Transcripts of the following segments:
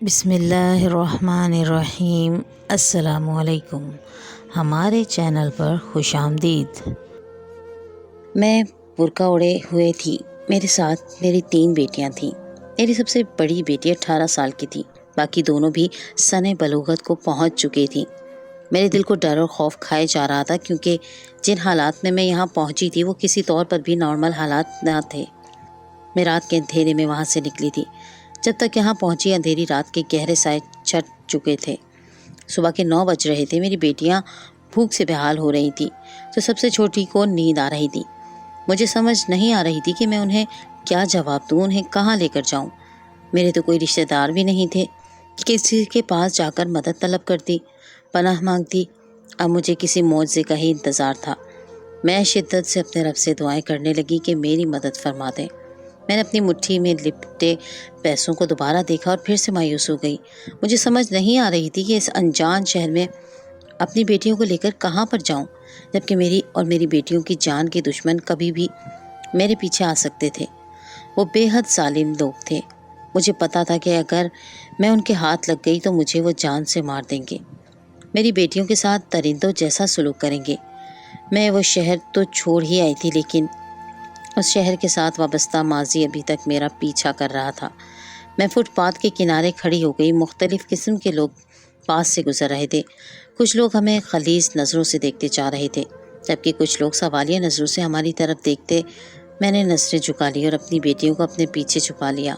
بسم اللہ الرحمن الرحیم۔ السلام علیکم، ہمارے چینل پر خوش آمدید۔ میں برقع اڑے ہوئے تھی۔ میرے ساتھ میری 3 بیٹیاں تھیں۔ میری سب سے بڑی بیٹی 18 سال کی تھی، باقی دونوں بھی سن بلوغت کو پہنچ چکی تھیں۔ میرے دل کو ڈر اور خوف کھائے جا رہا تھا، کیونکہ جن حالات میں یہاں پہنچی تھی وہ کسی طور پر بھی نارمل حالات نہ تھے۔ میں رات کے اندھیرے میں وہاں سے نکلی تھی۔ جب تک یہاں پہنچی اندھیری رات کے گہرے سائے چھٹ چکے تھے۔ صبح کے 9 بج رہے تھے۔ میری بیٹیاں بھوک سے بحال ہو رہی تھیں، تو سب سے چھوٹی کو نیند آ رہی تھی۔ مجھے سمجھ نہیں آ رہی تھی کہ میں انہیں کیا جواب دوں، انہیں کہاں لے کر جاؤں۔ میرے تو کوئی رشتہ دار بھی نہیں تھے کہ کسی کے پاس جا کر مدد طلب کرتی، پناہ مانگتی۔ اب مجھے کسی معجزے کا ہی انتظار تھا۔ میں شدت سے اپنے رب سے دعائیں کرنے لگی کہ میری مدد فرما دے۔ میں نے اپنی مٹھی میں لپٹے پیسوں کو دوبارہ دیکھا اور پھر سے مایوس ہو گئی۔ مجھے سمجھ نہیں آ رہی تھی کہ اس انجان شہر میں اپنی بیٹیوں کو لے کر کہاں پر جاؤں، جبکہ میری اور میری بیٹیوں کی جان کے دشمن کبھی بھی میرے پیچھے آ سکتے تھے۔ وہ بے حد ظالم لوگ تھے۔ مجھے پتا تھا کہ اگر میں ان کے ہاتھ لگ گئی تو مجھے وہ جان سے مار دیں گے، میری بیٹیوں کے ساتھ درندوں جیسا سلوک کریں گے۔ میں وہ شہر تو چھوڑ ہی آئی تھی، لیکن اس شہر کے ساتھ وابستہ ماضی ابھی تک میرا پیچھا کر رہا تھا۔ میں فٹ پاتھ کے کنارے کھڑی ہو گئی۔ مختلف قسم کے لوگ پاس سے گزر رہے تھے۔ کچھ لوگ ہمیں خلیص نظروں سے دیکھتے جا رہے تھے، جبکہ کچھ لوگ سوالیہ نظروں سے ہماری طرف دیکھتے۔ میں نے نظریں جھکا لی اور اپنی بیٹیوں کو اپنے پیچھے چھپا لیا۔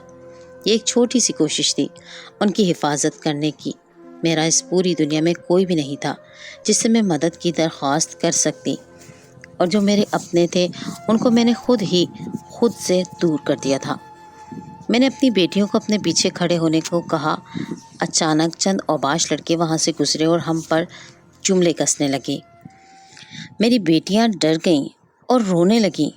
یہ ایک چھوٹی سی کوشش تھی ان کی حفاظت کرنے کی۔ میرا اس پوری دنیا میں کوئی بھی نہیں تھا جس سے میں مدد کی درخواست کر سکتی، اور جو میرے اپنے تھے ان کو میں نے خود سے دور کر دیا تھا۔ میں نے اپنی بیٹیوں کو اپنے پیچھے کھڑے ہونے کو کہا۔ اچانک چند اوباش لڑکے وہاں سے گزرے اور ہم پر جملے کسنے لگے۔ میری بیٹیاں ڈر گئیں اور رونے لگیں۔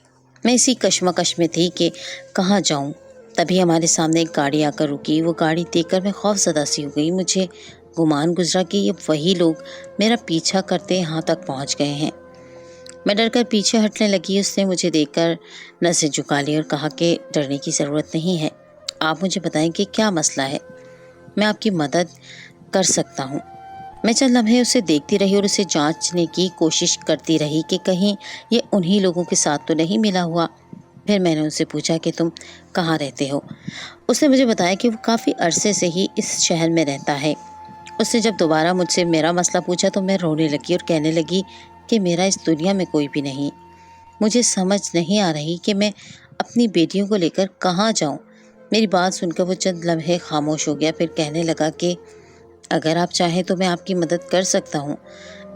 میں اسی کشمکش میں تھی کہ کہاں جاؤں۔ تبھی ہمارے سامنے ایک گاڑی آ کر رکی۔ وہ گاڑی دیکھ کر میں خوف زدہ سی ہو گئی۔ مجھے گمان گزرا کہ یہ وہی لوگ میرا پیچھا کرتے یہاں تک پہنچ گئے ہیں۔ میں ڈر کر پیچھے ہٹنے لگی۔ اس نے مجھے دیکھ کر نظریں جھکا لی اور کہا کہ ڈرنے کی ضرورت نہیں ہے، آپ مجھے بتائیں کہ کیا مسئلہ ہے، میں آپ کی مدد کر سکتا ہوں۔ میں چند لمحے اسے دیکھتی رہی اور اسے جانچنے کی کوشش کرتی رہی کہ کہیں یہ انہی لوگوں کے ساتھ تو نہیں ملا ہوا۔ پھر میں نے ان سے پوچھا کہ تم کہاں رہتے ہو؟ اس نے مجھے بتایا کہ وہ کافی عرصے سے ہی اس شہر میں رہتا ہے۔ اس نے جب دوبارہ مجھ سے میرا مسئلہ پوچھا تو میں رونے لگی اور کہنے لگی کہ میرا اس دنیا میں کوئی بھی نہیں۔ مجھے سمجھ نہیں آ رہی کہ میں اپنی بیٹیوں کو لے کر کہاں جاؤں۔ میری بات سن کر وہ چند لمحے خاموش ہو گیا، پھر کہنے لگا کہ اگر آپ چاہیں تو میں آپ کی مدد کر سکتا ہوں۔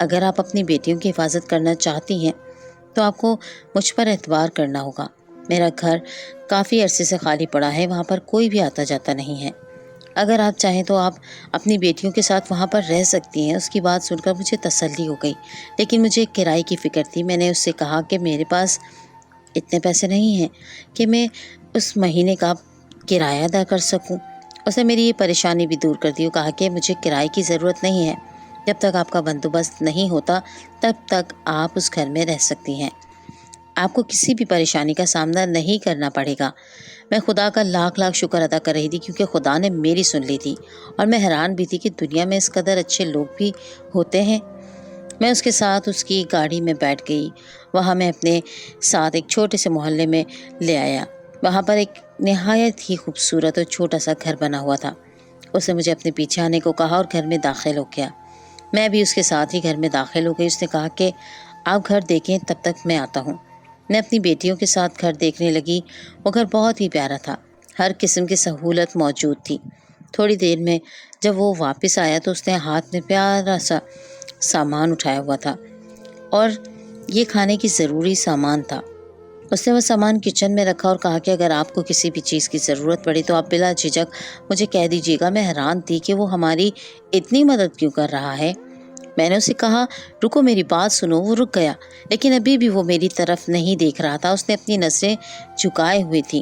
اگر آپ اپنی بیٹیوں کی حفاظت کرنا چاہتی ہیں تو آپ کو مجھ پر اعتبار کرنا ہوگا۔ میرا گھر کافی عرصے سے خالی پڑا ہے، وہاں پر کوئی بھی آتا جاتا نہیں ہے۔ اگر آپ چاہیں تو آپ اپنی بیٹیوں کے ساتھ وہاں پر رہ سکتی ہیں۔ اس کی بات سن کر مجھے تسلی ہو گئی، لیکن مجھے کرائے کی فکر تھی۔ میں نے اس سے کہا کہ میرے پاس اتنے پیسے نہیں ہیں کہ میں اس مہینے کا کرایہ ادا کر سکوں۔ اس نے میری یہ پریشانی بھی دور کر دی اور کہا کہ مجھے کرائے کی ضرورت نہیں ہے، جب تک آپ کا بندوبست نہیں ہوتا تب تک آپ اس گھر میں رہ سکتی ہیں۔ آپ کو کسی بھی پریشانی کا سامنا نہیں کرنا پڑے گا۔ میں خدا کا لاکھ لاکھ شکر ادا کر رہی تھی، کیونکہ خدا نے میری سن لی تھی، اور میں حیران بھی تھی کہ دنیا میں اس قدر اچھے لوگ بھی ہوتے ہیں۔ میں اس کے ساتھ اس کی گاڑی میں بیٹھ گئی۔ وہاں میں اپنے ساتھ ایک چھوٹے سے محلے میں لے آیا۔ وہاں پر ایک نہایت ہی خوبصورت اور چھوٹا سا گھر بنا ہوا تھا۔ اس نے مجھے اپنے پیچھے آنے کو کہا اور گھر میں داخل ہو گیا۔ میں بھی اس کے ساتھ ہی گھر میں داخل ہو گئی۔ اس نے کہا کہ آپ گھر دیکھیں، تب تک میں آتا ہوں۔ میں اپنی بیٹیوں کے ساتھ گھر دیکھنے لگی۔ وہ گھر بہت ہی پیارا تھا، ہر قسم کی سہولت موجود تھی۔ تھوڑی دیر میں جب وہ واپس آیا تو اس نے ہاتھ میں پیارا سا سامان اٹھایا ہوا تھا، اور یہ کھانے کی ضروری سامان تھا۔ اس نے وہ سامان کچن میں رکھا اور کہا کہ اگر آپ کو کسی بھی چیز کی ضرورت پڑے تو آپ بلا جھجک مجھے کہہ دیجیے گا۔ میں حیران تھی کہ وہ ہماری اتنی مدد کیوں کر رہا ہے۔ میں نے اسے کہا رکو، میری بات سنو۔ وہ رک گیا، لیکن ابھی بھی وہ میری طرف نہیں دیکھ رہا تھا۔ اس نے اپنی نظریں جھکائے ہوئی تھی۔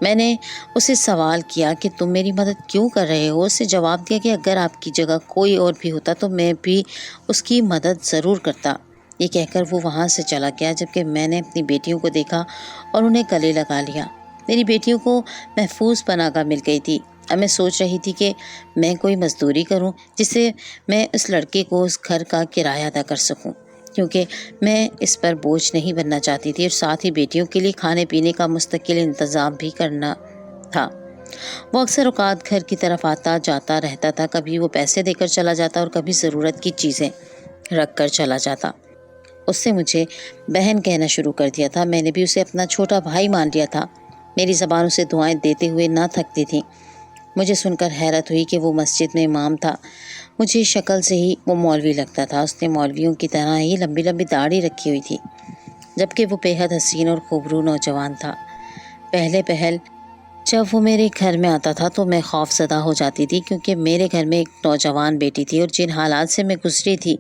میں نے اسے سوال کیا کہ تم میری مدد کیوں کر رہے ہو؟ اس نے جواب دیا کہ اگر آپ کی جگہ کوئی اور بھی ہوتا تو میں بھی اس کی مدد ضرور کرتا۔ یہ کہہ کر وہ وہاں سے چلا گیا، جبکہ میں نے اپنی بیٹیوں کو دیکھا اور انہیں گلے لگا لیا۔ میری بیٹیوں کو محفوظ پناہ گاہ مل گئی تھی۔ اب میں سوچ رہی تھی کہ میں کوئی مزدوری کروں جس سے میں اس لڑکے کو اس گھر کا کرایہ ادا کر سکوں، کیونکہ میں اس پر بوجھ نہیں بننا چاہتی تھی، اور ساتھ ہی بیٹیوں کے لیے کھانے پینے کا مستقل انتظام بھی کرنا تھا۔ وہ اکثر اوقات گھر کی طرف آتا جاتا رہتا تھا، کبھی وہ پیسے دے کر چلا جاتا اور کبھی ضرورت کی چیزیں رکھ کر چلا جاتا۔ اس سے مجھے بہن کہنا شروع کر دیا تھا، میں نے بھی اسے اپنا چھوٹا بھائی مان لیا تھا۔ میری زبان اسے دعائیں دیتے ہوئے نہ تھکتی تھی۔ مجھے سن کر حیرت ہوئی کہ وہ مسجد میں امام تھا۔ مجھے شکل سے ہی وہ مولوی لگتا تھا، اس نے مولویوں کی طرح ہی لمبی لمبی داڑھی رکھی ہوئی تھی، جبکہ وہ بے حد حسین اور خوبرو نوجوان تھا۔ پہلے پہل جب وہ میرے گھر میں آتا تھا تو میں خوف زدہ ہو جاتی تھی، کیونکہ میرے گھر میں ایک نوجوان بیٹی تھی، اور جن حالات سے میں گزری تھی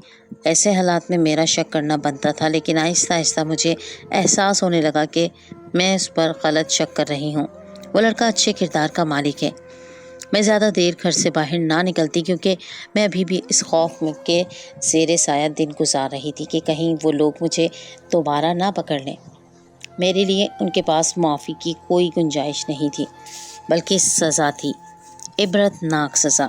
ایسے حالات میں میرا شک کرنا بنتا تھا، لیکن آہستہ آہستہ مجھے احساس ہونے لگا کہ میں اس پر غلط شک کر رہی ہوں۔ وہ لڑکا اچھے کردار کا مالک ہے۔ میں زیادہ دیر گھر سے باہر نہ نکلتی، کیونکہ میں ابھی بھی اس خوف میں کے زیر سایہ دن گزار رہی تھی کہ کہیں وہ لوگ مجھے دوبارہ نہ پکڑ لیں۔ میرے لیے ان کے پاس معافی کی کوئی گنجائش نہیں تھی، بلکہ سزا تھی، عبرت ناک سزا،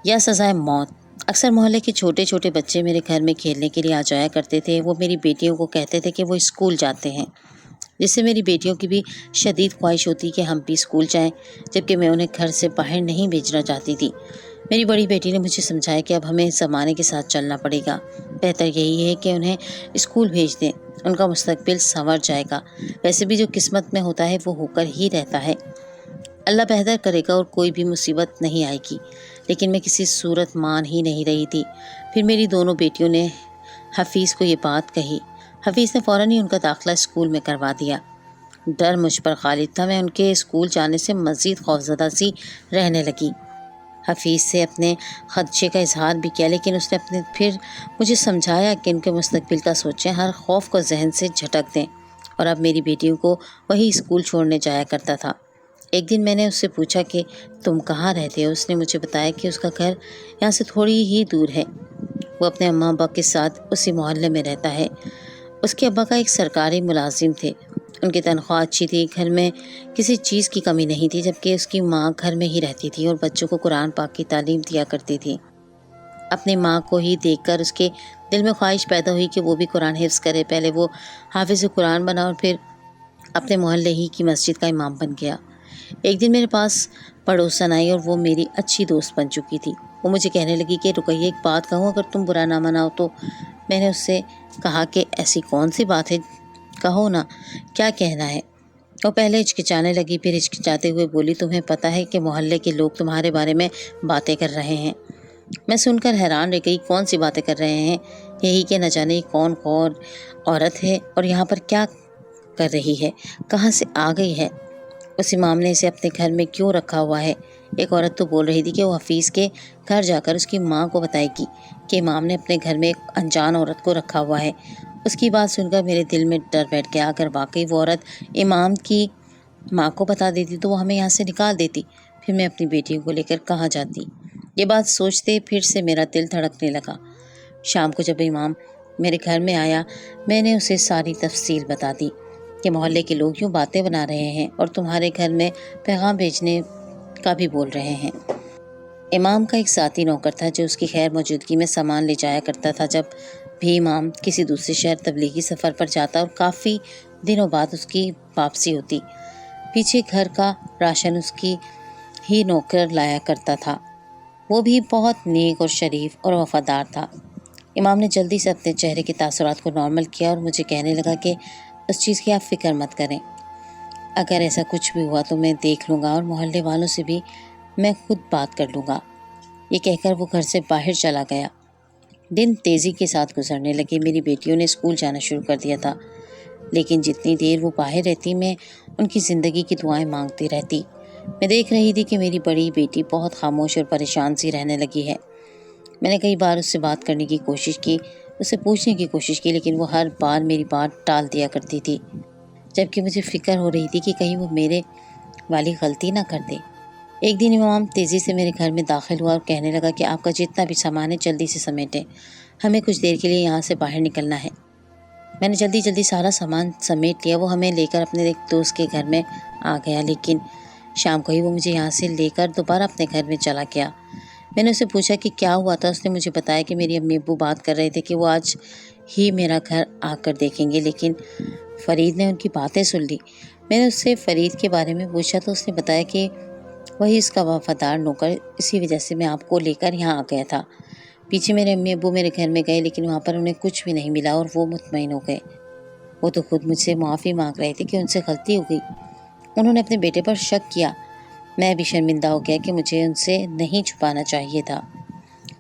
یا سزائے موت۔ اکثر محلے کے چھوٹے چھوٹے بچے میرے گھر میں کھیلنے کے لیے آ جایا کرتے تھے۔ وہ میری بیٹیوں کو کہتے تھے کہ وہ اسکول جاتے ہیں، جس سے میری بیٹیوں کی بھی شدید خواہش ہوتی کہ ہم بھی اسکول جائیں، جبکہ میں انہیں گھر سے باہر نہیں بھیجنا چاہتی تھی۔ میری بڑی بیٹی نے مجھے سمجھایا کہ اب ہمیں زمانے کے ساتھ چلنا پڑے گا، بہتر یہی ہے کہ انہیں اسکول بھیج دیں، ان کا مستقبل سنور جائے گا۔ ویسے بھی جو قسمت میں ہوتا ہے وہ ہو کر ہی رہتا ہے، اللہ بہتر کرے گا اور کوئی بھی مصیبت نہیں آئے گی۔ لیکن میں کسی صورت مان ہی نہیں رہی تھی۔ پھر میری دونوں بیٹیوں نے حفیظ کو یہ بات کہی۔ حفیظ نے فوراً ہی ان کا داخلہ اسکول میں کروا دیا۔ ڈر مجھ پر غالب تھا، میں ان کے اسکول جانے سے مزید خوفزدہ سی رہنے لگی۔ حفیظ سے اپنے خدشے کا اظہار بھی کیا، لیکن اس نے پھر مجھے سمجھایا کہ ان کے مستقبل کا سوچیں، ہر خوف کو ذہن سے جھٹک دیں، اور اب میری بیٹیوں کو وہی اسکول چھوڑنے جایا کرتا تھا۔ ایک دن میں نے اس سے پوچھا کہ تم کہاں رہتے ہو؟ اس نے مجھے بتایا کہ اس کا گھر یہاں سے تھوڑی ہی دور ہے، وہ اپنے اماں ابا کے ساتھ اسی محلے میں رہتا ہے۔ اس کے ابا کا ایک سرکاری ملازم تھے، ان کی تنخواہ اچھی تھی، گھر میں کسی چیز کی کمی نہیں تھی، جبکہ اس کی ماں گھر میں ہی رہتی تھی اور بچوں کو قرآن پاک کی تعلیم دیا کرتی تھی۔ اپنی ماں کو ہی دیکھ کر اس کے دل میں خواہش پیدا ہوئی کہ وہ بھی قرآن حفظ کرے۔ پہلے وہ حافظ قرآن بنا اور پھر اپنے محلے ہی کی مسجد کا امام بن گیا۔ ایک دن میرے پاس پڑوسن آئی اور وہ میری اچھی دوست بن چکی تھی۔ وہ مجھے کہنے لگی کہ رقیہ ایک بات کہوں، اگر تم برا نہ مناؤ تو۔ میں نے اس سے کہا کہ ایسی کون سی بات ہے، کہو نا، کیا کہنا ہے؟ وہ پہلے ہچکچانے لگی، پھر ہچکچاتے ہوئے بولی، تمہیں پتہ ہے کہ محلے کے لوگ تمہارے بارے میں باتیں کر رہے ہیں؟ میں سن کر حیران رہ گئی، کون سی باتیں کر رہے ہیں؟ یہی کہ نہ جانے کون کون عورت ہے اور یہاں پر کیا کر رہی ہے، کہاں سے آ گئی ہے، اس امام نے اسے اپنے گھر میں کیوں رکھا ہوا ہے؟ ایک عورت تو بول رہی تھی کہ وہ حفیظ کے گھر جا کر اس کی ماں کو بتائے گی کہ امام نے اپنے گھر میں ایک انجان عورت کو رکھا ہوا ہے۔ اس کی بات سن کر میرے دل میں ڈر بیٹھ گیا، اگر واقعی وہ عورت امام کی ماں کو بتا دیتی تو وہ ہمیں یہاں سے نکال دیتی، پھر میں اپنی بیٹیوں کو لے کر کہاں جاتی؟ یہ بات سوچتے پھر سے میرا دل دھڑکنے لگا۔ شام کو جب امام میرے گھر میں آیا، میں نے اسے ساری تفصیل بتا دی کہ محلے کے لوگ یوں باتیں بنا رہے ہیں اور تمہارے گھر میں پیغام بھیجنے کا بھی بول رہے ہیں۔ امام کا ایک ذاتی نوکر تھا جو اس کی خیر موجودگی میں سامان لے جایا کرتا تھا۔ جب بھی امام کسی دوسرے شہر تبلیغی سفر پر جاتا اور کافی دنوں بعد اس کی واپسی ہوتی، پیچھے گھر کا راشن اس کی ہی نوکر لایا کرتا تھا۔ وہ بھی بہت نیک اور شریف اور وفادار تھا۔ امام نے جلدی سے اپنے چہرے کے تاثرات کو نارمل کیا اور مجھے کہنے لگا کہ اس چیز کی آپ فکر مت کریں، اگر ایسا کچھ بھی ہوا تو میں دیکھ لوں گا اور محلے والوں سے بھی میں خود بات کر لوں گا۔ یہ کہہ کر وہ گھر سے باہر چلا گیا۔ دن تیزی کے ساتھ گزرنے لگے۔ میری بیٹیوں نے اسکول جانا شروع کر دیا تھا، لیکن جتنی دیر وہ باہر رہتی میں ان کی زندگی کی دعائیں مانگتی رہتی۔ میں دیکھ رہی تھی کہ میری بڑی بیٹی بہت خاموش اور پریشان سی رہنے لگی ہے۔ میں نے کئی بار اس سے بات کرنے کی کوشش کی، اسے پوچھنے کی کوشش کی، لیکن وہ ہر بار میری بات ٹال دیا کرتی تھی، جبکہ مجھے فکر ہو رہی تھی کہ کہیں وہ میرے والی غلطی نہ کر دے۔ ایک دن امام تیزی سے میرے گھر میں داخل ہوا اور کہنے لگا کہ آپ کا جتنا بھی سامان ہے جلدی سے سمیٹیں، ہمیں کچھ دیر کے لیے یہاں سے باہر نکلنا ہے۔ میں نے جلدی سارا سامان سمیٹ لیا۔ وہ ہمیں لے کر اپنے ایک دوست کے گھر میں آ گیا، لیکن شام کو ہی وہ مجھے یہاں سے لے کر دوبارہ اپنے گھر میں چلا گیا۔ میں نے اسے پوچھا کہ کیا ہوا تھا۔ اس نے مجھے بتایا کہ میری امی ابو بات کر رہے تھے کہ وہ آج ہی میرا گھر آ کر دیکھیں گے، لیکن فرید نے ان کی باتیں سن لی۔ میں نے اس سے فرید کے بارے میں پوچھا تو اس نے بتایا کہ وہی اس کا وفادار نوکر، اسی وجہ سے میں آپ کو لے کر یہاں آ گیا تھا۔ پیچھے میرے امی ابو میرے گھر میں گئے، لیکن وہاں پر انہیں کچھ بھی نہیں ملا اور وہ مطمئن ہو گئے۔ وہ تو خود مجھ سے معافی مانگ رہے تھے کہ ان سے غلطی ہو گئی، انہوں نے اپنے بیٹے پر شک کیا۔ میں بھی شرمندہ ہو گیا کہ مجھے ان سے نہیں چھپانا چاہیے تھا،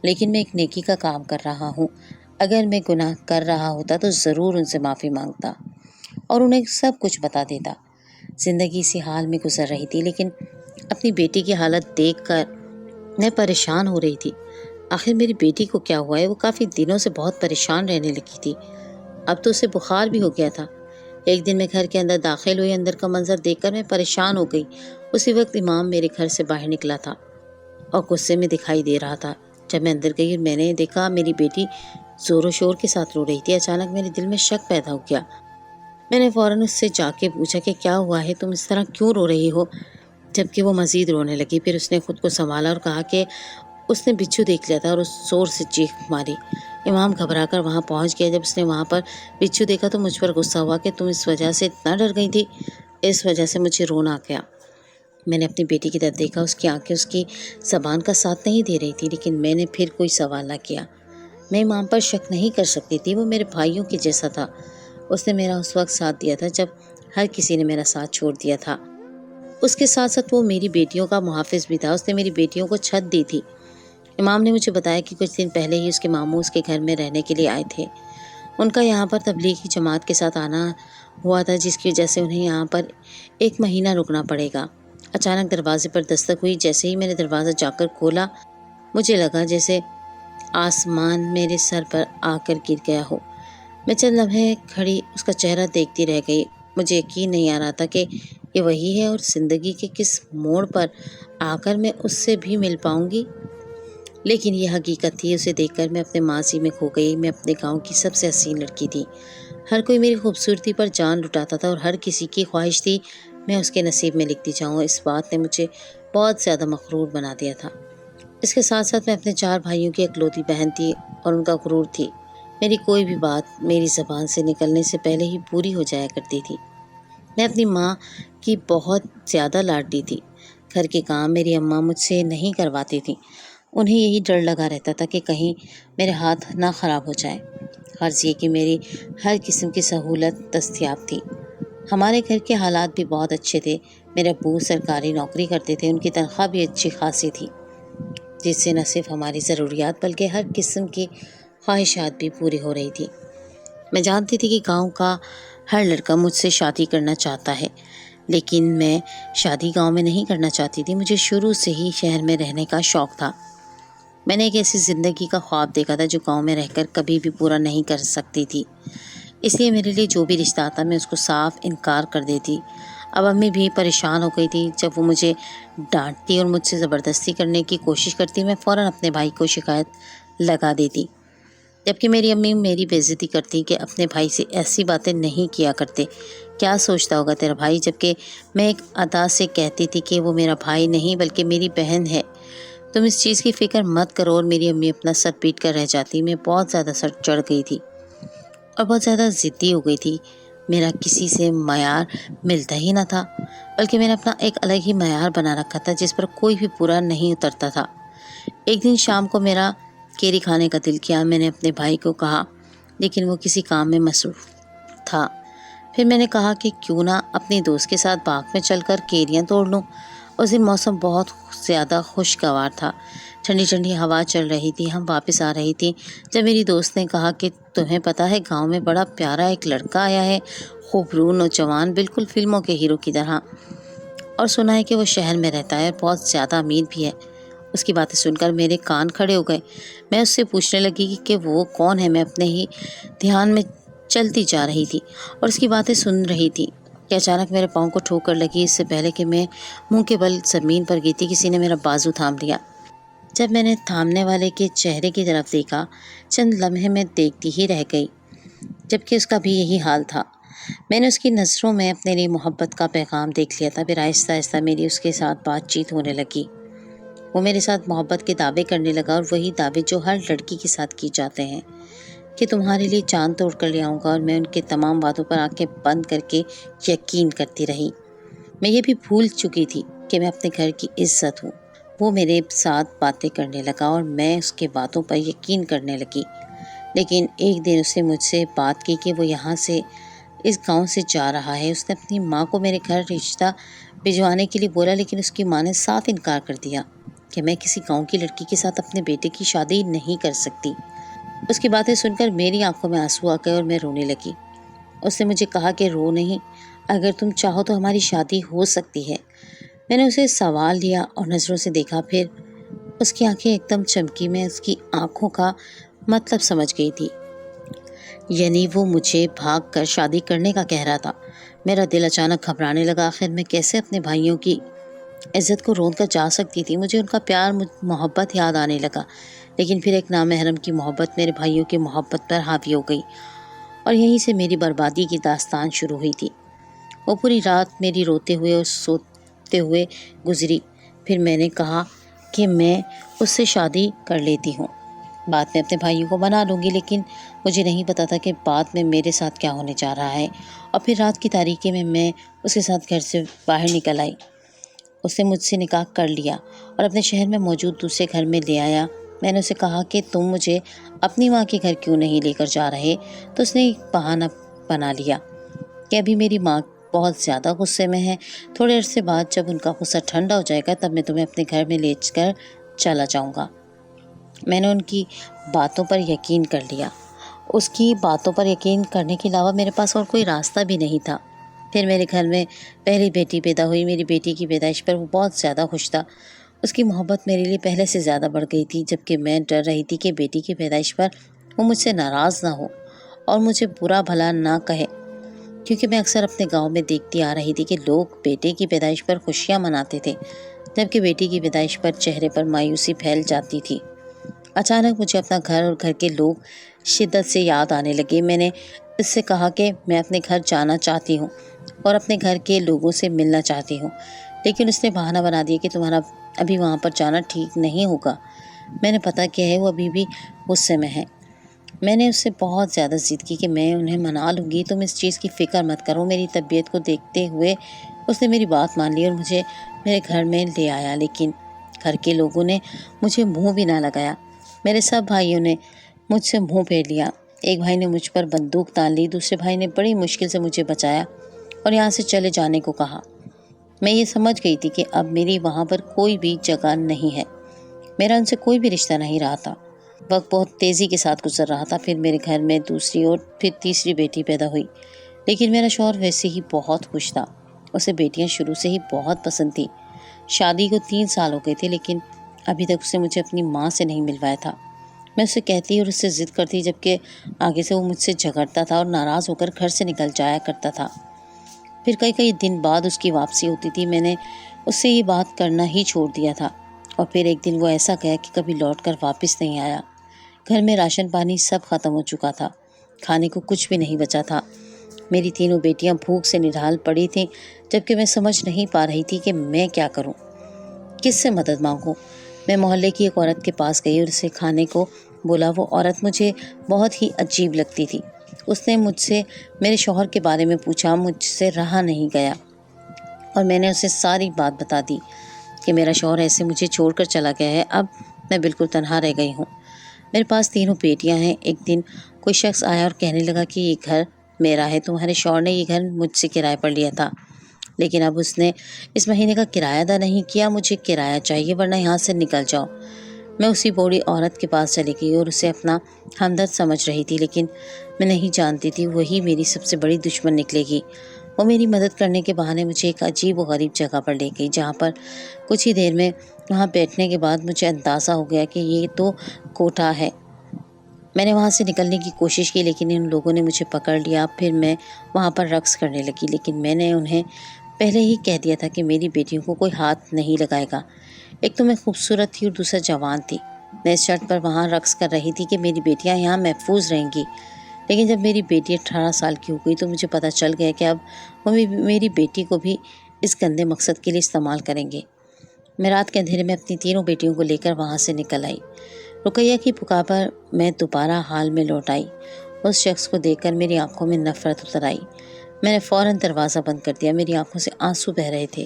لیکن میں ایک نیکی کا کام کر رہا ہوں۔ اگر میں گناہ کر رہا ہوتا تو ضرور ان سے معافی مانگتا اور انہیں سب کچھ بتا دیتا۔ زندگی اسی حال میں گزر رہی تھی، لیکن اپنی بیٹی کی حالت دیکھ کر میں پریشان ہو رہی تھی۔ آخر میری بیٹی کو کیا ہوا ہے؟ وہ کافی دنوں سے بہت پریشان رہنے لگی تھی، اب تو اسے بخار بھی ہو گیا تھا۔ ایک دن میں گھر کے اندر داخل ہوئی، اندر کا منظر دیکھ کر میں پریشان ہو گئی۔ اسی وقت امام میرے گھر سے باہر نکلا تھا اور غصے میں دکھائی دے رہا تھا۔ جب میں اندر گئی اور میں نے دیکھا میری بیٹی زور و شور کے ساتھ رو رہی تھی، اچانک میرے دل میں شک پیدا ہو گیا۔ میں نے فوراً اس سے جا کے پوچھا کہ کیا ہوا ہے، تم اس طرح کیوں رو رہی ہو؟ جبکہ وہ مزید رونے لگی۔ پھر اس نے خود کو سنبھالا اور کہا کہ اس نے بچھو دیکھ لیا تھا اور اس زور سے چیخ ماری۔ امام گھبرا کر وہاں پہنچ گیا۔ جب اس نے وہاں پر بچھو دیکھا تو مجھ پر غصہ ہوا کہ تم اس وجہ سے اتنا ڈر گئی تھی۔ اس وجہ سے مجھے رونا آ گیا۔ میں نے اپنی بیٹی کی طرف دیکھا، اس کی آنکھیں اس کی زبان کا ساتھ نہیں دے رہی تھی، لیکن میں نے پھر کوئی سوال نہ کیا۔ میں امام پر شک نہیں کر سکتی تھی، وہ میرے بھائیوں کے جیسا تھا۔ اس نے میرا اس وقت ساتھ دیا تھا جب ہر کسی نے میرا ساتھ چھوڑ دیا تھا۔ اس کے ساتھ ساتھ وہ میری بیٹیوں کا محافظ بھی تھا، اس نے میری بیٹیوں کو چھت دی تھی۔ امام نے مجھے بتایا کہ کچھ دن پہلے ہی اس کے ماموں اس کے گھر میں رہنے کے لیے آئے تھے۔ ان کا یہاں پر تبلیغی جماعت کے ساتھ آنا ہوا تھا، جس کی وجہ سے انہیں یہاں پر 1 مہینہ رکنا پڑے گا۔ اچانک دروازے پر دستک ہوئی۔ جیسے ہی میں نے دروازہ جا کر کھولا، مجھے لگا جیسے آسمان میرے سر پر آ کر گر گیا ہو۔ میں چند لمحے کھڑی اس کا چہرہ دیکھتی رہ گئی۔ مجھے یقین نہیں آ رہا تھا کہ یہ وہی ہے اور زندگی کے کس موڑ پر آ کر میں اس سے بھی مل پاؤں گی۔ لیکن یہ حقیقت تھی، اسے دیکھ کر میں اپنے ماضی میں کھو گئی۔ میں اپنے گاؤں کی سب سے حسین لڑکی تھی، ہر کوئی میری خوبصورتی پر جان لٹاتا تھا اور ہر کسی کی خواہش تھی میں اس کے نصیب میں لکھتی جاؤں۔ اس بات نے مجھے بہت زیادہ مغرور بنا دیا تھا۔ اس کے ساتھ ساتھ میں اپنے 4 بھائیوں کی اکلوتی بہن تھی اور ان کا غرور تھی۔ میری کوئی بھی بات میری زبان سے نکلنے سے پہلے ہی پوری ہو جایا کرتی تھی۔ میں اپنی ماں کی بہت زیادہ لاڈلی تھی۔ گھر کے کام میری اماں مجھ سے نہیں کرواتی تھیں، انہیں یہی ڈر لگا رہتا تھا کہ کہیں میرے ہاتھ نہ خراب ہو جائے۔ غرض یہ کہ میری ہر قسم کی سہولت دستیاب تھی۔ ہمارے گھر کے حالات بھی بہت اچھے تھے۔ میرے ابو سرکاری نوکری کرتے تھے، ان کی تنخواہ بھی اچھی خاصی تھی، جس سے نہ صرف ہماری ضروریات بلکہ ہر قسم کی خواہشات بھی پوری ہو رہی تھی۔ میں جانتی تھی کہ گاؤں کا ہر لڑکا مجھ سے شادی کرنا چاہتا ہے، لیکن میں شادی گاؤں میں نہیں کرنا چاہتی تھی۔ مجھے شروع سے ہی شہر میں رہنے کا شوق تھا۔ میں نے ایک ایسی زندگی کا خواب دیکھا تھا جو گاؤں میں رہ کر کبھی بھی پورا نہیں کر سکتی تھی، اس لیے میرے لیے جو بھی رشتہ آتا میں اس کو صاف انکار کر دیتی۔ اب امی بھی پریشان ہو گئی تھی۔ جب وہ مجھے ڈانٹتی اور مجھ سے زبردستی کرنے کی کوشش کرتی، میں فوراً اپنے بھائی کو شکایت لگا دیتی، جبکہ میری امی میری بے عزتی کرتی کہ اپنے بھائی سے ایسی باتیں نہیں کیا کرتے، کیا سوچتا ہوگا تیرا بھائی، جبکہ میں ایک ادا سے کہتی تھی کہ وہ میرا بھائی نہیں بلکہ میری بہن ہے، تم اس چیز کی فکر مت کرو، اور میری امی اپنا سر پیٹ کر رہ جاتی۔ میں بہت زیادہ سر چڑھ گئی تھی اور بہت زیادہ ضدی ہو گئی تھی۔ میرا کسی سے معیار ملتا ہی نہ تھا، بلکہ میں نے اپنا ایک الگ ہی معیار بنا رکھا تھا جس پر کوئی بھی پورا نہیں اترتا تھا۔ ایک دن شام کو میرا کیری کھانے کا دل کیا، میں نے اپنے بھائی کو کہا، لیکن وہ کسی کام میں مصروف تھا۔ پھر میں نے کہا کہ کیوں نہ اپنی دوست کے ساتھ باغ میں چل کر کیریاں توڑ لوں۔ اس دن موسم بہت زیادہ خوشگوار تھا، ٹھنڈی ٹھنڈی ہوا چل رہی تھی۔ ہم واپس آ رہی تھی جب میری دوست نے کہا کہ تمہیں پتہ ہے گاؤں میں بڑا پیارا ایک لڑکا آیا ہے، خوبرو نوجوان، بالکل فلموں کے ہیرو کی طرح، اور سنا ہے کہ وہ شہر میں رہتا ہے اور بہت زیادہ امیر بھی ہے۔ اس کی باتیں سن کر میرے کان کھڑے ہو گئے۔ میں اس سے پوچھنے لگی کہ وہ کون ہے۔ میں اپنے ہی دھیان میں چلتی جا رہی تھی اور اس کی باتیں سن رہی تھی کہ اچانک میرے پاؤں کو ٹھوکر لگی۔ اس سے پہلے کہ میں منہ کے بل زمین پر گرتی، کسی نے میرا بازو تھام لیا۔ جب میں نے تھامنے والے کے چہرے کی طرف دیکھا، چند لمحے میں دیکھتی ہی رہ گئی، جبکہ اس کا بھی یہی حال تھا۔ میں نے اس کی نظروں میں اپنے لیے محبت کا پیغام دیکھ لیا تھا۔ پھر آہستہ آہستہ میری اس کے ساتھ بات چیت ہونے لگی۔ وہ میرے ساتھ محبت کے دعوے کرنے لگا، اور وہی دعوے جو ہر لڑکی کے ساتھ کی جاتے ہیں کہ تمہارے لیے چاند توڑ کر لے آؤں گا، اور میں ان کے تمام باتوں پر آنکھیں بند کر کے یقین کرتی رہی۔ میں یہ بھی بھول چکی تھی کہ میں اپنے گھر کی عزت ہوں۔ وہ میرے ساتھ باتیں کرنے لگا اور میں اس کے باتوں پر یقین کرنے لگی۔ لیکن ایک دن اس نے مجھ سے بات کی کہ وہ یہاں سے اس گاؤں سے جا رہا ہے۔ اس نے اپنی ماں کو میرے گھر رشتہ بھجوانے کے لیے بولا، لیکن اس کی ماں نے صاف انکار کر دیا کہ میں کسی گاؤں کی لڑکی کے ساتھ اپنے بیٹے کی شادی نہیں کر سکتی۔ اس کی باتیں سن کر میری آنکھوں میں آنسو آ گئے اور میں رونے لگی۔ اس نے مجھے کہا کہ رو نہیں، اگر تم چاہو تو ہماری شادی ہو سکتی ہے۔ میں نے اسے سوال لیا اور نظروں سے دیکھا، پھر اس کی آنکھیں ایک دم چمکی۔ میں اس کی آنکھوں کا مطلب سمجھ گئی تھی، یعنی وہ مجھے بھاگ کر شادی کرنے کا کہہ رہا تھا۔ میرا دل اچانک گھبرانے لگا۔ آخر میں کیسے اپنے بھائیوں کی عزت کو روند کر جا سکتی تھی؟ مجھے ان کا پیار محبت یاد آنے لگا، لیکن پھر ایک نامحرم کی محبت میرے بھائیوں کی محبت پر حاوی ہو گئی، اور یہیں سے میری بربادی کی داستان شروع ہوئی تھی۔ وہ پوری رات میری روتے ہوئے اور سوتے ہوئے گزری۔ پھر میں نے کہا کہ میں اس سے شادی کر لیتی ہوں، بعد میں اپنے بھائیوں کو منا لوں گی، لیکن مجھے نہیں پتا تھا کہ بعد میں میرے ساتھ کیا ہونے جا رہا ہے۔ اور پھر رات کی تاریکی میں اس کے ساتھ گھر سے باہر نکل آئی۔ اس نے مجھ سے نکاح کر لیا اور اپنے شہر میں موجود دوسرے گھر میں لے آیا۔ میں نے اسے کہا کہ تم مجھے اپنی ماں کے گھر کیوں نہیں لے کر جا رہے؟ تو اس نے ایک بہانہ بنا لیا کہ ابھی میری ماں بہت زیادہ غصے میں ہے، تھوڑے عرصے بعد جب ان کا غصہ ٹھنڈا ہو جائے گا تب میں تمہیں اپنے گھر میں لے کر چلا جاؤں گا۔ میں نے ان کی باتوں پر یقین کر لیا۔ اس کی باتوں پر یقین کرنے کے علاوہ میرے پاس اور کوئی راستہ بھی نہیں تھا۔ پھر میرے گھر میں پہلی بیٹی پیدا ہوئی۔ میری بیٹی کی پیدائش پر وہ بہت زیادہ خوش تھا۔ اس کی محبت میرے لیے پہلے سے زیادہ بڑھ گئی تھی، جبکہ میں ڈر رہی تھی کہ بیٹی کی پیدائش پر وہ مجھ سے ناراض نہ ہو اور مجھے برا بھلا نہ کہے، کیونکہ میں اکثر اپنے گاؤں میں دیکھتی آ رہی تھی کہ لوگ بیٹے کی پیدائش پر خوشیاں مناتے تھے، جبکہ بیٹی کی پیدائش پر چہرے پر مایوسی پھیل جاتی تھی۔ اچانک مجھے اپنا گھر اور گھر کے لوگ شدت سے یاد آنے لگے۔ میں نے اس سے کہا کہ میں اپنے گھر جانا چاہتی ہوں اور اپنے گھر کے لوگوں سے ملنا چاہتی ہوں، لیکن اس نے بہانہ بنا دیا کہ تمہارا ابھی وہاں پر جانا ٹھیک نہیں ہوگا۔ میں نے پتہ کیا ہے، وہ ابھی بھی غصے میں ہے۔ میں نے اس سے بہت زیادہ ضد کی کہ میں انہیں منا لوں گی، تم اس چیز کی فکر مت کرو۔ میری طبیعت کو دیکھتے ہوئے اس نے میری بات مان لی اور مجھے میرے گھر میں لے آیا، لیکن گھر کے لوگوں نے مجھے منہ بھی نہ لگایا۔ میرے سب بھائیوں نے مجھ سے منہ پھیر لیا۔ ایک بھائی نے مجھ پر بندوق تان لی، دوسرے بھائی نے بڑی مشکل سے مجھے بچایا اور یہاں سے چلے جانے کو کہا۔ میں یہ سمجھ گئی تھی کہ اب میری وہاں پر کوئی بھی جگہ نہیں ہے، میرا ان سے کوئی بھی رشتہ نہیں رہا تھا۔ وقت بہت تیزی کے ساتھ گزر رہا تھا۔ پھر میرے گھر میں دوسری اور پھر تیسری بیٹی پیدا ہوئی، لیکن میرا شوہر ویسے ہی بہت خوش تھا۔ اسے بیٹیاں شروع سے ہی بہت پسند تھیں۔ شادی کو 3 سال ہو گئے تھے، لیکن ابھی تک اسے مجھے اپنی ماں سے نہیں ملوایا تھا۔ میں اسے کہتی اور اس سے ضد کرتی، جبکہ آگے سے وہ مجھ سے جھگڑتا تھا اور ناراض ہو کر گھر سے نکل جایا کرتا تھا۔ پھر کئی دن بعد اس کی واپسی ہوتی تھی۔ میں نے اس سے یہ بات کرنا ہی چھوڑ دیا تھا، اور پھر ایک دن وہ ایسا گیا کہ کبھی لوٹ کر واپس نہیں آیا۔ گھر میں راشن پانی سب ختم ہو چکا تھا، کھانے کو کچھ بھی نہیں بچا تھا۔ میری تینوں بیٹیاں بھوک سے نڈھال پڑی تھیں، جبکہ میں سمجھ نہیں پا رہی تھی کہ میں کیا کروں، کس سے مدد مانگوں۔ میں محلے کی ایک عورت کے پاس گئی اور اسے کھانے کو بولا۔ وہ عورت مجھے بہت ہی عجیب لگتی تھی۔ اس نے مجھ سے میرے شوہر کے بارے میں پوچھا، مجھ سے رہا نہیں گیا اور میں نے اسے ساری بات بتا دی کہ میرا شوہر ایسے مجھے چھوڑ کر چلا گیا ہے، اب میں بالکل تنہا رہ گئی ہوں۔ میرے پاس 3 بیٹیاں ہیں۔ ایک دن کوئی شخص آیا اور کہنے لگا کہ یہ گھر میرا ہے، تمہارے شوہر نے یہ گھر مجھ سے کرائے پر لیا تھا، لیکن اب اس نے اس مہینے کا کرایہ ادا نہیں کیا، مجھے کرایہ چاہیے ورنہ یہاں سے نکل جاؤ۔ میں اسی بوڑھی عورت کے پاس چلی گئی اور اسے اپنا ہمدرد سمجھ رہی تھی، لیکن میں نہیں جانتی تھی وہی میری سب سے بڑی دشمن نکلے گی۔ وہ میری مدد کرنے کے بہانے مجھے ایک عجیب و غریب جگہ پر لے گئی، جہاں پر کچھ ہی دیر میں وہاں بیٹھنے کے بعد مجھے اندازہ ہو گیا کہ یہ تو کوٹھا ہے۔ میں نے وہاں سے نکلنے کی کوشش کی، لیکن ان لوگوں نے مجھے پکڑ لیا۔ پھر میں وہاں پر رقص کرنے لگی، لیکن میں نے انہیں پہلے ہی کہہ دیا تھا کہ میری بیٹیوں کو کوئی ہاتھ نہیں لگائے گا۔ ایک تو میں خوبصورت تھی اور دوسرا جوان تھی۔ میں اس شرط پر وہاں رقص کر رہی تھی کہ میری بیٹیاں یہاں محفوظ رہیں گی۔ لیکن جب میری بیٹی 18 سال کی ہو گئی تو مجھے پتہ چل گیا کہ اب وہ میری بیٹی کو بھی اس گندے مقصد کے لیے استعمال کریں گے۔ میں رات کے اندھیرے میں اپنی تینوں بیٹیوں کو لے کر وہاں سے نکل آئی۔ رقیہ کی پکار پر میں دوبارہ حال میں لوٹ آئی۔ اس شخص کو دیکھ کر میری آنکھوں میں نفرت اتر آئی۔ میں نے فوراً دروازہ بند کر دیا۔ میری آنکھوں سے آنسو بہہ رہے تھے۔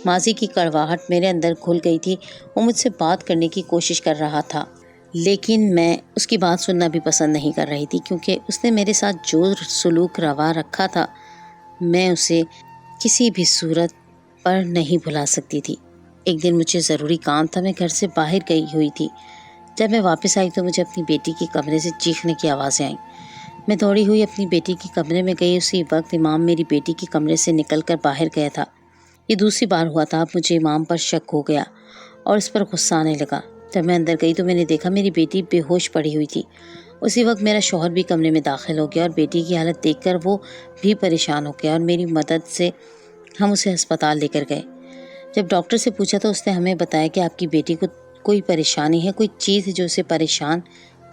ماضی کی کڑواہٹ میرے اندر گھل گئی تھی۔ وہ مجھ سے بات کرنے کی کوشش کر رہا تھا، لیکن میں اس کی بات سننا بھی پسند نہیں کر رہی تھی، کیونکہ اس نے میرے ساتھ جو سلوک روا رکھا تھا میں اسے کسی بھی صورت پر نہیں بھلا سکتی تھی۔ ایک دن مجھے ضروری کام تھا، میں گھر سے باہر گئی ہوئی تھی۔ جب میں واپس آئی تو مجھے اپنی بیٹی کے کمرے سے چیخنے کی آوازیں آئیں۔ میں دوڑی ہوئی اپنی بیٹی کے کمرے میں گئی۔ اسی وقت امام میری بیٹی کے کمرے سے نکل کر باہر گیا تھا۔ یہ دوسری بار ہوا تھا۔ اب مجھے امام پر شک ہو گیا اور اس پر غصہ آنے لگا۔ جب میں اندر گئی تو میں نے دیکھا میری بیٹی بے ہوش پڑی ہوئی تھی۔ اسی وقت میرا شوہر بھی کمرے میں داخل ہو گیا اور بیٹی کی حالت دیکھ کر وہ بھی پریشان ہو گیا اور میری مدد سے ہم اسے ہسپتال لے کر گئے۔ جب ڈاکٹر سے پوچھا تو اس نے ہمیں بتایا کہ آپ کی بیٹی کو کوئی پریشانی ہے، کوئی چیز جو اسے پریشان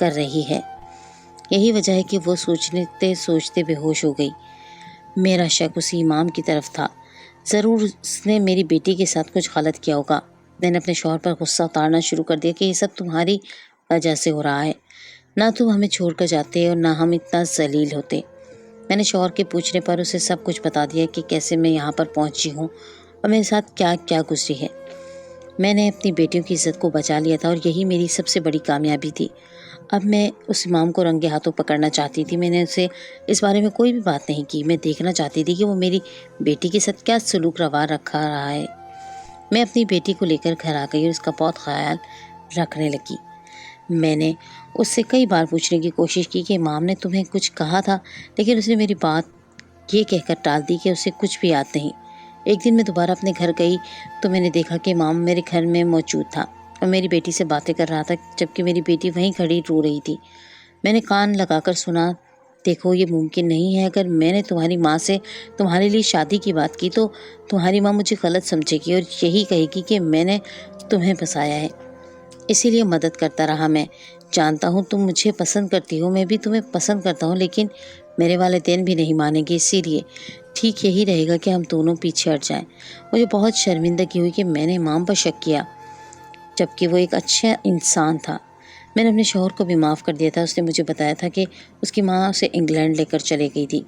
کر رہی ہے۔ یہی وجہ ہے کہ وہ سوچتے سوچتے بے ہوش ہو گئی۔ میرا شک اسی امام کی طرف تھا۔ ضرور اس نے میری بیٹی کے ساتھ کچھ غلط کیا ہوگا۔ میں نے اپنے شوہر پر غصہ اتارنا شروع کر دیا کہ یہ سب تمہاری وجہ سے ہو رہا ہے۔ نہ تم ہمیں چھوڑ کر جاتے اور نہ ہم اتنا ذلیل ہوتے۔ میں نے شوہر کے پوچھنے پر اسے سب کچھ بتا دیا کہ کیسے میں یہاں پر پہنچی ہوں اور میرے ساتھ کیا کیا گزری ہے۔ میں نے اپنی بیٹیوں کی عزت کو بچا لیا تھا اور یہی میری سب سے بڑی کامیابی تھی۔ اب میں اس امام کو رنگے ہاتھوں پکڑنا چاہتی تھی۔ میں نے اسے اس بارے میں کوئی بھی بات نہیں کی۔ میں دیکھنا چاہتی تھی کہ وہ میری بیٹی کے ساتھ کیا سلوک روا رکھا رہا ہے۔ میں اپنی بیٹی کو لے کر گھر آ گئی اور اس کا بہت خیال رکھنے لگی۔ میں نے اس سے کئی بار پوچھنے کی کوشش کی کہ امام نے تمہیں کچھ کہا تھا، لیکن اس نے میری بات یہ کہہ کر ٹال دی کہ اسے کچھ بھی یاد نہیں۔ ایک دن میں دوبارہ اپنے گھر گئی تو میں نے دیکھا کہ امام میرے گھر میں موجود تھا اور میری بیٹی سے باتیں کر رہا تھا، جبکہ میری بیٹی وہیں کھڑی رو رہی تھی۔ میں نے کان لگا کر سنا۔ دیکھو، یہ ممکن نہیں ہے۔ اگر میں نے تمہاری ماں سے تمہارے لیے شادی کی بات کی تو تمہاری ماں مجھے غلط سمجھے گی اور یہی کہے گی کہ میں نے تمہیں پھنسایا ہے۔ اسی لیے مدد کرتا رہا۔ میں جانتا ہوں تم مجھے پسند کرتی ہو، میں بھی تمہیں پسند کرتا ہوں، لیکن میرے والدین بھی نہیں مانیں گے۔ اسی لیے ٹھیک یہی رہے گا کہ ہم دونوں پیچھے ہٹ جائیں۔ مجھے بہت شرمندگی ہوئی کہ میں نے امام پر شک کیا، جبکہ وہ ایک اچھا انسان تھا۔ میں نے اپنے شوہر کو بھی معاف کر دیا تھا۔ اس نے مجھے بتایا تھا کہ اس کی ماں اسے انگلینڈ لے کر چلے گئی تھی۔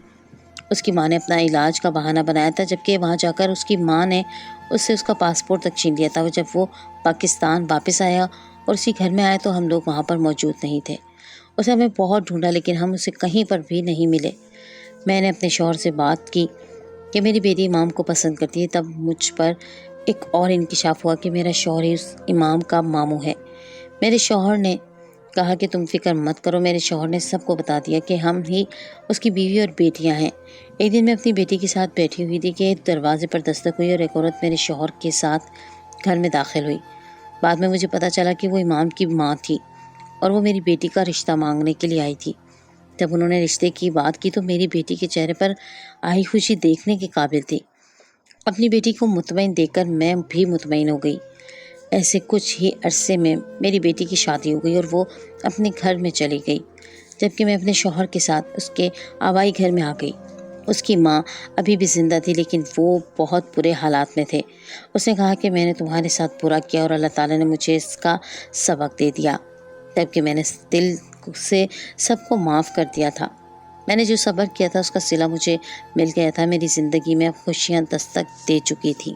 اس کی ماں نے اپنا علاج کا بہانہ بنایا تھا، جبکہ وہاں جا کر اس کی ماں نے اس سے اس کا پاسپورٹ تک چھین لیا تھا۔ جب وہ پاکستان واپس آیا اور اسی گھر میں آیا تو ہم لوگ وہاں پر موجود نہیں تھے۔ اسے ہمیں بہت ڈھونڈا لیکن ہم اسے کہیں پر بھی نہیں ملے۔ میں نے اپنے شوہر سے بات کی کہ میری بیٹی امام کو پسند کرتی ہے، تب مجھ پر ایک اور انکشاف ہوا کہ میرا شوہر ہی اس امام کا ماموں ہے۔ میرے شوہر نے کہا کہ تم فکر مت کرو۔ میرے شوہر نے سب کو بتا دیا کہ ہم ہی اس کی بیوی اور بیٹیاں ہیں۔ ایک دن میں اپنی بیٹی کے ساتھ بیٹھی ہوئی تھی کہ دروازے پر دستک ہوئی اور ایک عورت میرے شوہر کے ساتھ گھر میں داخل ہوئی۔ بعد میں مجھے پتہ چلا کہ وہ امام کی ماں تھی اور وہ میری بیٹی کا رشتہ مانگنے کے لیے آئی تھی۔ جب انہوں نے رشتے کی بات کی تو میری بیٹی کے چہرے پر آئی خوشی دیکھنے کے قابل تھی۔ اپنی بیٹی کو مطمئن دیکھ کر میں بھی مطمئن ہو گئی۔ ایسے کچھ ہی عرصے میں میری بیٹی کی شادی ہو گئی اور وہ اپنے گھر میں چلی گئی، جبکہ میں اپنے شوہر کے ساتھ اس کے آبائی گھر میں آ گئی۔ اس کی ماں ابھی بھی زندہ تھی لیکن وہ بہت برے حالات میں تھے۔ اس نے کہا کہ میں نے تمہارے ساتھ برا کیا اور اللہ تعالیٰ نے مجھے اس کا سبق دے دیا، جبکہ میں نے دل سے سب کو معاف کر دیا تھا۔ میں نے جو صبر کیا تھا اس کا صلہ مجھے مل گیا تھا۔ میری زندگی میں اب خوشیاں دستک دے چکی تھی۔